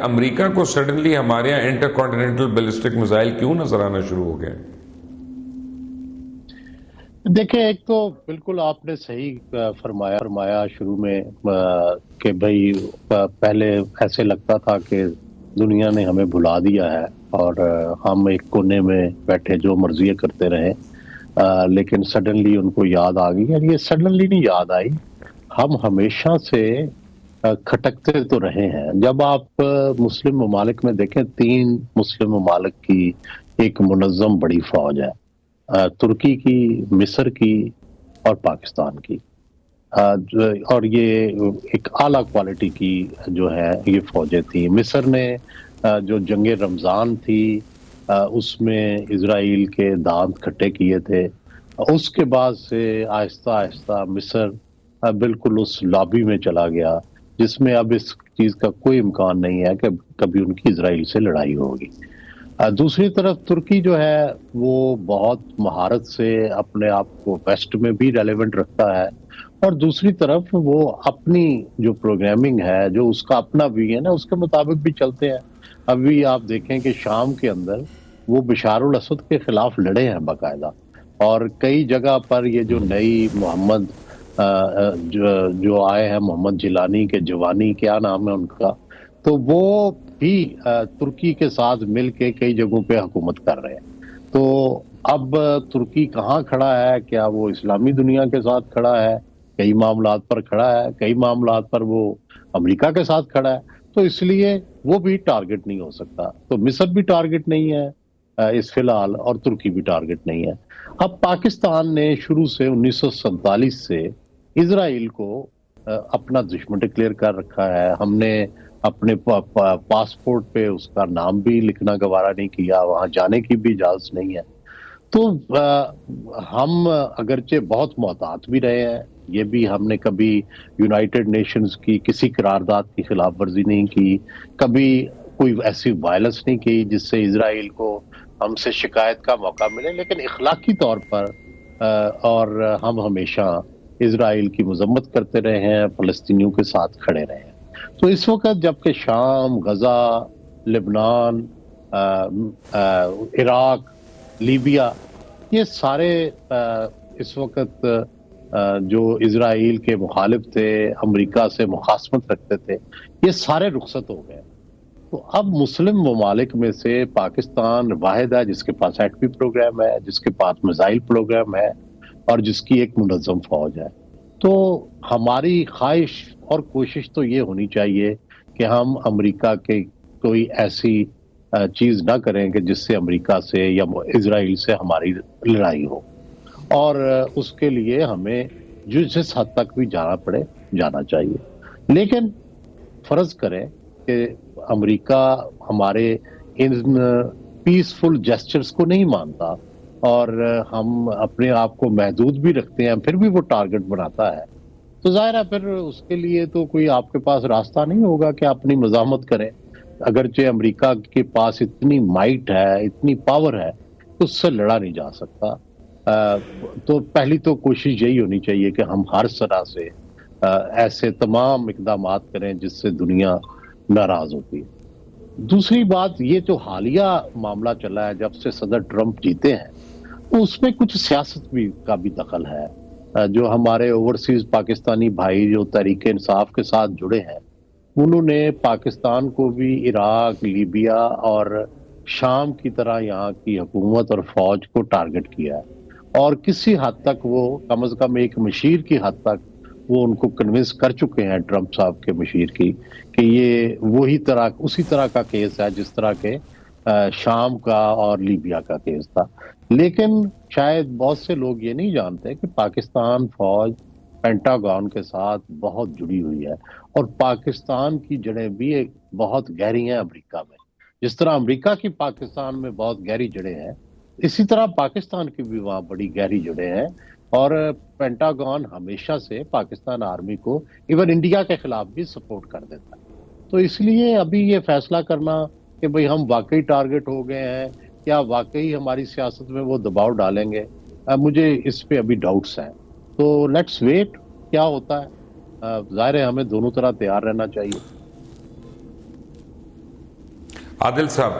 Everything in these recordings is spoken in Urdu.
امریکہ کو سڈنلی ہمارے یہاں انٹر کانٹیننٹل بیلسٹک میزائل کیوں نظر آنا شروع ہو گئے؟ دیکھیں، ایک تو بالکل آپ نے صحیح فرمایا شروع میں کہ بھائی پہلے ایسے لگتا تھا کہ دنیا نے ہمیں بھلا دیا ہے اور ہم ایک کونے میں بیٹھے جو مرضی کرتے رہے، لیکن سڈنلی ان کو یاد آ گئی. اور یہ سڈنلی نہیں یاد آئی، ہم ہمیشہ سے کھٹکتے تو رہے ہیں. جب آپ مسلم ممالک میں دیکھیں، 3 مسلم ممالک کی ایک منظم بڑی فوج ہے، ترکی کی، مصر کی اور پاکستان کی. اور یہ ایک اعلیٰ کوالٹی کی جو ہے یہ فوجیں تھیں. مصر نے جو جنگ رمضان تھی اس میں اسرائیل کے دانت کھٹے کیے تھے. اس کے بعد سے آہستہ آہستہ مصر بالکل اس لابی میں چلا گیا جس میں اب اس چیز کا کوئی امکان نہیں ہے کہ کبھی ان کی اسرائیل سے لڑائی ہوگی. دوسری طرف ترکی جو ہے وہ بہت مہارت سے اپنے آپ کو ویسٹ میں بھی ریلیونٹ رکھتا ہے، اور دوسری طرف وہ اپنی جو پروگرامنگ ہے، جو اس کا اپنا بھی ہے نا، اس کے مطابق بھی چلتے ہیں. ابھی آپ دیکھیں کہ شام کے اندر وہ بشار الاسد کے خلاف لڑے ہیں باقاعدہ، اور کئی جگہ پر یہ جو نئی محمد جو آئے ہیں، محمد جیلانی کے جوانی کیا نام ہے ان کا، تو وہ بھی ترکی کے ساتھ مل کے کئی جگہوں پہ حکومت کر رہے ہیں. تو اب ترکی کہاں کھڑا ہے؟ کیا وہ اسلامی دنیا کے ساتھ کھڑا ہے؟ کئی معاملات پر کھڑا ہے، کئی معاملات پر وہ امریکہ کے ساتھ کھڑا ہے. تو اس لیے وہ بھی ٹارگٹ نہیں ہو سکتا. تو مصر بھی ٹارگٹ نہیں ہے اس فی الحال، اور ترکی بھی ٹارگٹ نہیں ہے. اب پاکستان نے شروع سے 1947 سے اسرائیل کو اپنا دشمن ڈکلیئر کر رکھا ہے. ہم نے اپنے پاسپورٹ پہ اس کا نام بھی لکھنا گوارا نہیں کیا، وہاں جانے کی بھی اجازت نہیں ہے. تو ہم اگرچہ بہت محتاط بھی رہے ہیں، یہ بھی ہم نے کبھی یونائٹڈ نیشنز کی کسی قرارداد کی خلاف ورزی نہیں کی، کبھی کوئی ایسی وائلنس نہیں کی جس سے اسرائیل کو ہم سے شکایت کا موقع ملے. لیکن اخلاقی طور پر اور ہم ہمیشہ اسرائیل کی مذمت کرتے رہے ہیں، فلسطینیوں کے ساتھ کھڑے رہے ہیں. تو اس وقت جبکہ شام، غزہ، لبنان، عراق، لیبیا، یہ سارے اس وقت جو اسرائیل کے مخالف تھے، امریکہ سے مخاصمت رکھتے تھے، یہ سارے رخصت ہو گئے. تو اب مسلم ممالک میں سے پاکستان واحد ہے جس کے پاس ایٹمی پروگرام ہے، جس کے پاس میزائل پروگرام ہے، اور جس کی ایک منظم فوج ہے. تو ہماری خواہش اور کوشش تو یہ ہونی چاہیے کہ ہم امریکہ کے کوئی ایسی چیز نہ کریں کہ جس سے امریکہ سے یا اسرائیل سے ہماری لڑائی ہو، اور اس کے لیے ہمیں جس حد تک بھی جانا پڑے جانا چاہیے. لیکن فرض کریں کہ امریکہ ہمارے ان پیسفل جیسچرز کو نہیں مانتا اور ہم اپنے آپ کو محدود بھی رکھتے ہیں، پھر بھی وہ ٹارگٹ بناتا ہے، تو ظاہر ہے پھر اس کے لیے تو کوئی آپ کے پاس راستہ نہیں ہوگا کہ اپنی مزاحمت کریں. اگرچہ امریکہ کے پاس اتنی مائٹ ہے، اتنی پاور ہے، تو اس سے لڑا نہیں جا سکتا. تو پہلی تو کوشش یہی ہونی چاہیے کہ ہم ہر طرح سے ایسے تمام اقدامات کریں جس سے دنیا ناراض ہوتی ہے. دوسری بات، یہ جو حالیہ معاملہ چلا ہے جب سے صدر ٹرمپ جیتے ہیں، تو اس میں کچھ سیاست کا بھی دخل ہے. جو ہمارے اوورسیز پاکستانی بھائی جو تحریک انصاف کے ساتھ جڑے ہیں، انہوں نے پاکستان کو بھی عراق، لیبیا اور شام کی طرح یہاں کی حکومت اور فوج کو ٹارگٹ کیا ہے. اور کسی حد تک وہ کم از کم ایک مشیر کی حد تک وہ ان کو کنونس کر چکے ہیں، ٹرمپ صاحب کے مشیر کی، کہ یہ اسی طرح کا کیس ہے جس طرح کے شام کا اور لیبیا کا کیس تھا. لیکن شاید بہت سے لوگ یہ نہیں جانتے کہ پاکستان فوج پینٹاگون کے ساتھ بہت جڑی ہوئی ہے، اور پاکستان کی جڑیں بھی بہت گہری ہیں امریکہ میں. جس طرح امریکہ کی پاکستان میں بہت گہری جڑیں ہیں، اسی طرح پاکستان کی بھی وہاں بڑی گہری جڑیں ہیں. اور پینٹاگون ہمیشہ سے پاکستان آرمی کو ایون انڈیا کے خلاف بھی سپورٹ کر دیتا ہے. تو اس لیے ابھی یہ فیصلہ کرنا کہ بھئی ہم واقعی ٹارگٹ ہو گئے ہیں، کیا واقعی ہماری سیاست میں وہ دباؤ ڈالیں گے، مجھے اس پہ ابھی ڈاؤٹس ہیں. تو لیٹس ویٹ کیا ہوتا ہے. ظاہر ہے ہمیں دونوں طرح تیار رہنا چاہیے. عادل صاحب.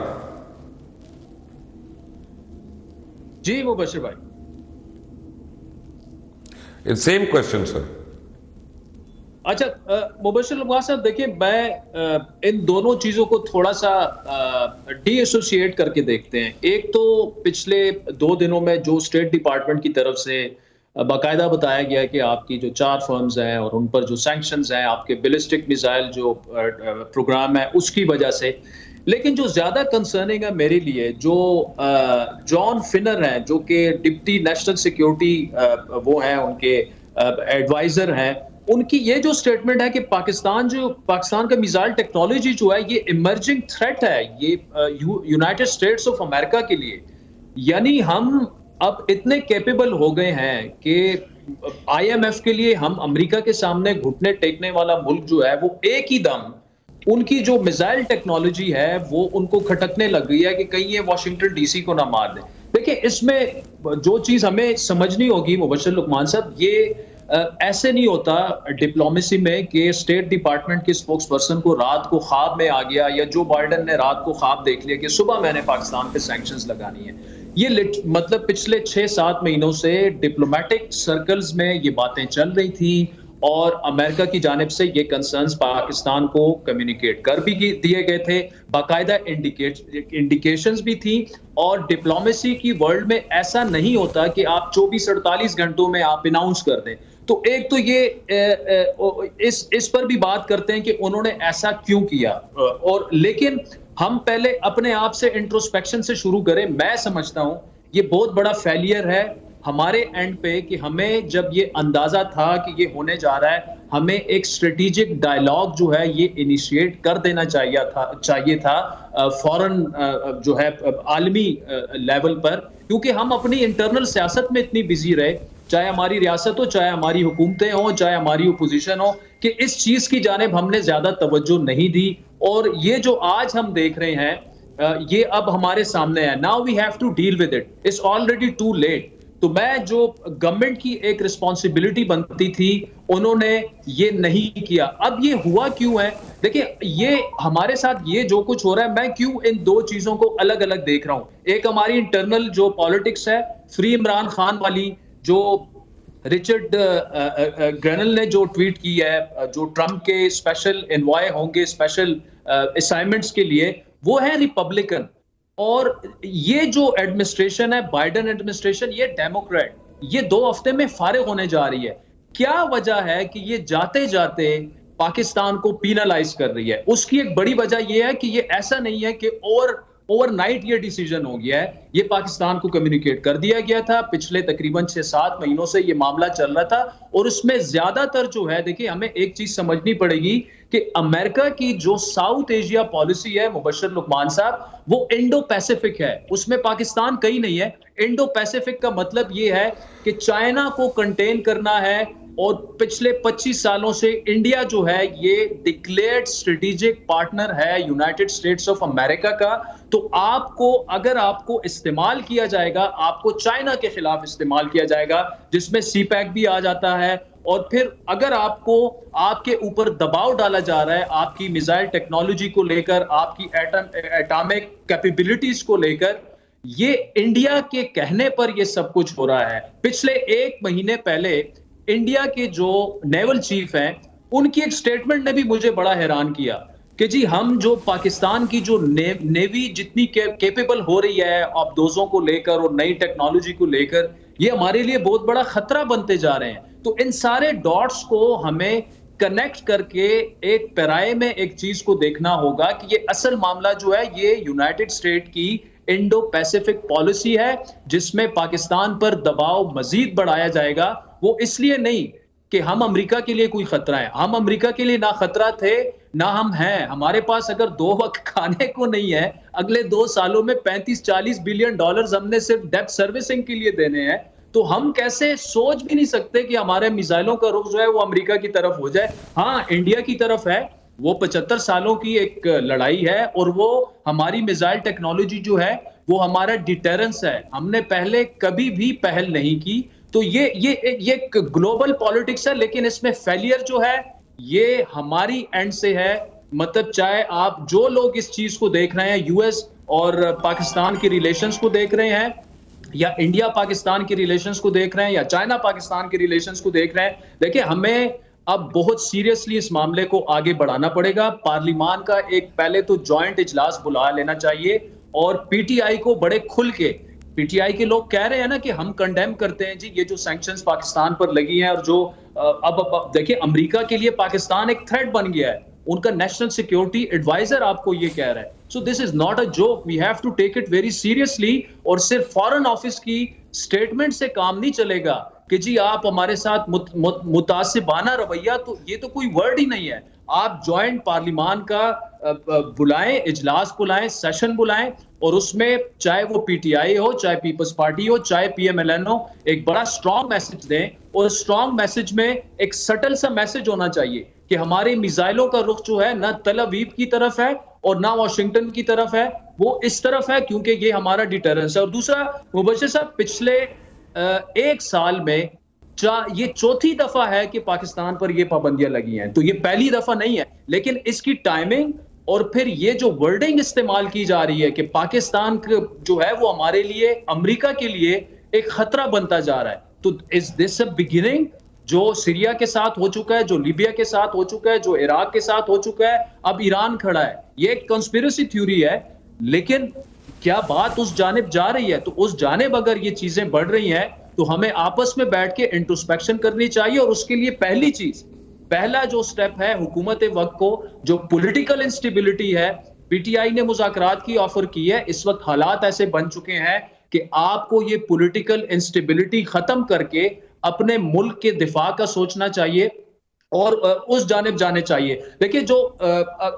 جی مبشر بھائی. Same question, sir. اچھا مبشر لقمان صاحب دیکھیں میں ان دونوں چیزوں کو تھوڑا سا ڈی ایسوسیٹ کر کے دیکھتے ہیں. ایک تو پچھلے 2 دنوں میں جو اسٹیٹ ڈپارٹمنٹ کی طرف سے باقاعدہ بتایا گیا کہ آپ کی جو 4 فرمز ہیں اور ان پر جو سینکشنز ہیں آپ کے بیلسٹک میزائل جو پروگرام ہے اس کی وجہ سے. لیکن جو زیادہ کنسرننگ ہے میرے لیے جو جان فنر ہیں جو کہ ڈپٹی نیشنل سیکیورٹی وہ ہیں ان کے ایڈوائزر ہیں, ان کی یہ جو سٹیٹمنٹ ہے کہ پاکستان کا میزائل ٹیکنالوجی جو ہے یہ ایمرجنگ تھریٹ ہے یہ یونائٹڈ اسٹیٹس آف امریکہ کے لیے. یعنی ہم اب اتنے کیپیبل ہو گئے ہیں کہ آئی ایم ایف کے لیے ہم امریکہ کے سامنے گھٹنے ٹیکنے والا ملک جو ہے وہ ایک ہی دم ان کی جو میزائل ٹیکنالوجی ہے وہ ان کو کھٹکنے لگ گئی ہے کہ کہیں یہ واشنگٹن ڈی سی کو نہ مار دیں. دیکھیں اس میں جو چیز ہمیں سمجھنی ہوگی مبشر لقمان صاحب, یہ ایسے نہیں ہوتا ڈپلومیسی میں کہ اسٹیٹ ڈپارٹمنٹ کے اسپوکس پرسن کو رات کو خواب میں آ گیا یا جو بائیڈن نے رات کو خواب دیکھ لیا کہ صبح میں نے پاکستان پہ سینکشنز لگانی ہیں. یہ مطلب پچھلے 6-7 مہینوں سے ڈپلومیٹک سرکلز میں یہ باتیں چل رہی تھیں اور امریکہ کی جانب سے یہ کنسرنز پاکستان کو کمیونیکیٹ کر بھی دیے گئے تھے, باقاعدہ انڈیکیشنز بھی تھیں. اور ڈپلومیسی کی ورلڈ میں ایسا نہیں ہوتا کہ آپ 24-48 گھنٹوں میں آپ اناؤنس کر دیں. تو ایک تو یہ اس پر بھی بات کرتے ہیں کہ انہوں نے ایسا کیوں کیا, اور لیکن ہم پہلے اپنے آپ سے انٹروسپیکشن سے شروع کریں. میں سمجھتا ہوں یہ بہت بڑا فیلئر ہے ہمارے اینڈ پہ کہ ہمیں جب یہ اندازہ تھا کہ یہ ہونے جا رہا ہے ہمیں ایک اسٹریٹجک ڈائلاگ جو ہے یہ انیشیٹ کر دینا چاہیے تھا فوراً جو ہے عالمی لیول پر, کیونکہ ہم اپنی انٹرنل سیاست میں اتنی بزی رہے, چاہے ہماری ریاست ہو, چاہے ہماری حکومتیں ہوں, چاہے ہماری اپوزیشن ہو, کہ اس چیز کی جانب ہم نے زیادہ توجہ نہیں دی. اور یہ جو آج ہم دیکھ رہے ہیں یہ اب ہمارے سامنے ہے. Now we have to deal with it, it's already too late. تو میں جو گورنمنٹ کی ایک رسپانسبلٹی بنتی تھی انہوں نے یہ نہیں کیا. اب یہ ہوا کیوں ہے؟ دیکھیں یہ ہمارے ساتھ یہ جو کچھ ہو رہا ہے میں کیوں ان 2 چیزوں کو الگ الگ دیکھ رہا ہوں. ایک ہماری انٹرنل جو پالیٹکس ہے, فری عمران خان والی, جو رچرڈ گرینل نے جو ٹویٹ کی ہے, جو ٹرمپ کے اسپیشل انوائے ہوں گے اسپیشل اسائنمنٹس کے لیے, وہ ہے ریپبلکن. اور یہ جو ایڈمنسٹریشن ہے بائیڈن ایڈمنسٹریشن یہ ڈیموکریٹ, یہ 2 ہفتے میں فارغ ہونے جا رہی ہے. کیا وجہ ہے کہ یہ جاتے جاتے پاکستان کو پینالائز کر رہی ہے؟ اس کی ایک بڑی وجہ یہ ہے کہ یہ ایسا نہیں ہے کہ اوور نائٹ یہ ڈیسیجن ہو گیا ہے, یہ پاکستان کو کمیونیکیٹ کر دیا گیا تھا. پچھلے تقریباً 6-7 مہینوں سے یہ معاملہ چل رہا تھا, اور اس میں زیادہ تر جو ہے دیکھیں ہمیں ایک چیز سمجھنی پڑے گی کہ امریکہ کی جو ساؤتھ ایشیا پالیسی ہے مبشر لقمان صاحب وہ انڈو پیسیفک ہے, اس میں پاکستان کہیں نہیں ہے. انڈو پیسیفک کا مطلب یہ ہے کہ چائنا کو کنٹین کرنا ہے, اور پچھلے 25 سالوں سے انڈیا جو ہے یہ ڈکلیئرڈ اسٹریٹجک پارٹنر ہے یونائٹڈ اسٹیٹس آف امریکہ کا. تو آپ کو اگر آپ کو استعمال کیا جائے گا, آپ کو چائنا کے خلاف استعمال کیا جائے گا جس میں سی پیک بھی آ جاتا ہے, اور پھر اگر آپ کو آپ کے اوپر دباؤ ڈالا جا رہا ہے آپ کی میزائل ٹیکنالوجی کو لے کر, آپ کی ایٹامک کیپیبلٹیز کو لے کر, یہ انڈیا کے کہنے پر یہ سب کچھ ہو رہا ہے. پچھلے 1 مہینے پہلے انڈیا کے جو نیول چیف ہیں ان کی ایک سٹیٹمنٹ نے بھی مجھے بڑا حیران کیا کہ جی ہم جو پاکستان کی جو نیوی جتنی کیپیبل ہو رہی ہے آبدوزوں کو لے کر اور نئی ٹیکنالوجی کو لے کر, یہ ہمارے لیے بہت بڑا خطرہ بنتے جا رہے ہیں. تو ان سارے ڈاٹس کو ہمیں کنیکٹ کر کے ایک پیرائے میں ایک چیز کو دیکھنا ہوگا کہ یہ اصل معاملہ جو ہے یہ یونائٹڈ اسٹیٹ کی انڈو پیسیفک پالیسی ہے جس میں پاکستان پر دباؤ مزید بڑھایا جائے گا. وہ اس لیے نہیں کہ ہم امریکہ کے لیے کوئی خطرہ ہے, ہم امریکہ کے لیے نہ خطرہ تھے نہ ہم ہیں. ہمارے پاس اگر 2 وقت کھانے کو نہیں ہے, اگلے 2 سالوں میں $35-40 بلین ہم نے صرف ڈیپتھ سروسنگ کے لیے دینے ہیں, تو ہم کیسے سوچ بھی نہیں سکتے کہ ہمارے میزائلوں کا رخ جو ہے وہ امریکہ کی طرف ہو جائے. ہاں انڈیا کی طرف ہے, وہ 75 سالوں کی ایک لڑائی ہے, اور وہ ہماری میزائل ٹیکنالوجی جو ہے وہ ہمارا ڈیٹرنس ہے. ہم نے پہلے کبھی بھی پہل نہیں کی. تو یہ گلوبل پالیٹکس ہے, لیکن اس میں فیلئر جو ہے یہ ہماری اینڈ سے ہے, مطلب چاہے آپ جو لوگ اس چیز کو دیکھ رہے ہیں US اور پاکستان کے ریلیشنز کو دیکھ رہے ہیں یا انڈیا پاکستان کے ریلیشنز کو دیکھ رہے ہیں یا چائنا پاکستان کے ریلیشنز کو دیکھ رہے ہیں، دیکھیں ہمیں اب بہت سیریسلی اس معاملے کو آگے بڑھانا پڑے گا. پارلیمان کا ایک پہلے تو جوائنٹ اجلاس بلا لینا چاہیے اور پی ٹی آئی کو بڑے کھل کے، پی ٹی آئی کے لوگ کہہ رہے ہیں نا کہ ہم کنڈیم کرتے ہیں جی یہ جو سینکشنز پاکستان پر لگی ہیں اور جو اب دیکھیں امریکہ کے لیے پاکستان ایک تھریٹ بن گیا ہے، ان کا نیشنل سیکیورٹی ایڈوائزر آپ کو یہ کہہ رہا ہے. So this is not a joke, we have to take it very seriously. اور صرف فارن آفس کی سٹیٹمنٹ سے کام نہیں چلے گا کہ جی آپ ہمارے ساتھ متعصبانہ رویہ، تو یہ تو کوئی ورڈ ہی نہیں ہے. آپ جوائنٹ پارلیمان کا بلائیں، اجلاس بلائیں، سیشن بلائیں اور اس میں چاہے وہ پی ٹی آئی ہو، چاہے پیپلز پارٹی ہو، چاہے پی ایم ایل این ہو، ایک بڑا اسٹرانگ میسج دیں. اور اسٹرانگ میسج میں ایک سٹل سا میسج ہونا چاہیے کہ ہمارے میزائلوں کا رخ جو ہے نہ تل اویو کی طرف ہے اور نہ واشنگٹن کی طرف ہے، وہ اس طرف ہے کیونکہ یہ ہمارا ڈیٹرنس ہے. اور دوسرا مبشر صاحب، پچھلے ایک سال میں یہ چوتھی دفعہ ہے کہ پاکستان پر یہ پابندیاں لگی ہیں، تو یہ پہلی دفعہ نہیں ہے، لیکن اس کی ٹائمنگ اور پھر یہ جو ورڈنگ استعمال کی جا رہی ہے کہ پاکستان جو ہے وہ ہمارے لیے، امریکہ کے لیے ایک خطرہ بنتا جا رہا ہے. تو از دس اے بگننگ؟ جو سیریا کے ساتھ ہو چکا ہے، جو لیبیا کے ساتھ ہو چکا ہے، جو عراق کے ساتھ ہو چکا ہے، اب ایران کھڑا ہے. یہ ایک کنسپیریسی تھیوری ہے، لیکن کیا بات اس جانب جا رہی ہے؟ تو اس جانب اگر یہ چیزیں بڑھ رہی ہیں تو ہمیں آپس میں بیٹھ کے انٹروسپیکشن کرنی چاہیے. اور اس کے لیے پہلی چیز، پہلا جو سٹیپ ہے حکومت وقت کو، جو پولیٹیکل انسٹیبلٹی ہے، پی ٹی آئی نے مذاکرات کی آفر کی ہے. اس وقت حالات ایسے بن چکے ہیں کہ آپ کو یہ پولیٹیکل انسٹیبلٹی ختم کر کے اپنے ملک کے دفاع کا سوچنا چاہیے اور اس جانب جانے چاہیے. دیکھیں جو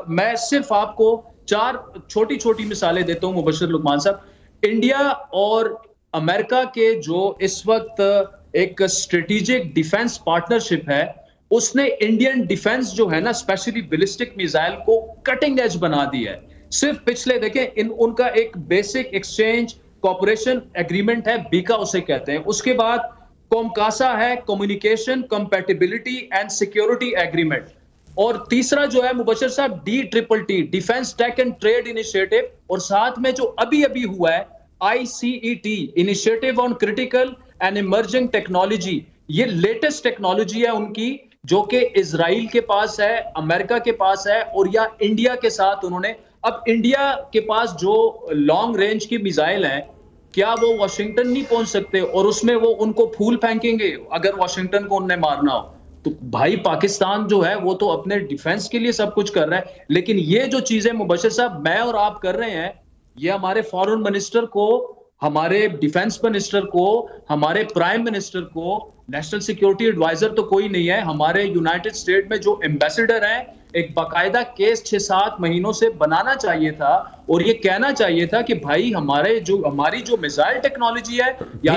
میں صرف آپ کو 4 چھوٹی چھوٹی مثالیں دیتا ہوں مبشر لقمان صاحب. انڈیا اور امریکہ کے جو اس وقت ایک اسٹریٹجک ڈیفنس پارٹنرشپ ہے، اس نے انڈین ڈیفنس جو ہے نا، اسپیشلی بیلسٹک میزائل کو کٹنگ ایج بنا دی ہے. صرف پچھلے دیکھیں ان کا ایک بیسک ایکسچینج کوپریشن ایگریمنٹ ہے، بیکا اسے کہتے ہیں. اس کے بعد کومکاسا ہے، communication compatibility and security agreement. اور تیسرا جو ہے مبشر صاحب DTT defence tech and trade initiative. اور ساتھ میں جو ابھی ہوا ہے ICET initiative on critical and emerging technology. یہ لیٹسٹ ٹیکنالوجی ہے ان کی، جو کہ اسرائیل کے پاس ہے، امریکہ کے پاس ہے اور یا انڈیا کے ساتھ انہوں نے. اب انڈیا کے پاس جو لانگ رینج کی میزائل ہیں، کیا وہ واشنگٹن نہیں پہنچ سکتے؟ اور اس میں وہ ان کو پھول پھینکیں گے اگر واشنگٹن کو انہیں مارنا ہو. تو بھائی پاکستان جو ہے وہ تو اپنے ڈیفنس کے لیے سب کچھ کر رہا ہے، لیکن یہ جو چیزیں مبشر صاحب میں اور آپ کر رہے ہیں، یہ ہمارے فارن منسٹر کو، ہمارے ڈیفنس منسٹر کو، ہمارے پرائم منسٹر کو، نیشنل سیکیورٹی ایڈوائزر تو کوئی نہیں ہے، ہمارے یونائٹڈ اسٹیٹ میں جو ایمبیسڈر ہیں، ایک باقاعدہ کیس 6-7 مہینوں سے بنانا چاہیے تھا اور یہ کہنا چاہیے تھا کہ بھائی ہماری جو میزائل ٹیکنالوجی ہے یا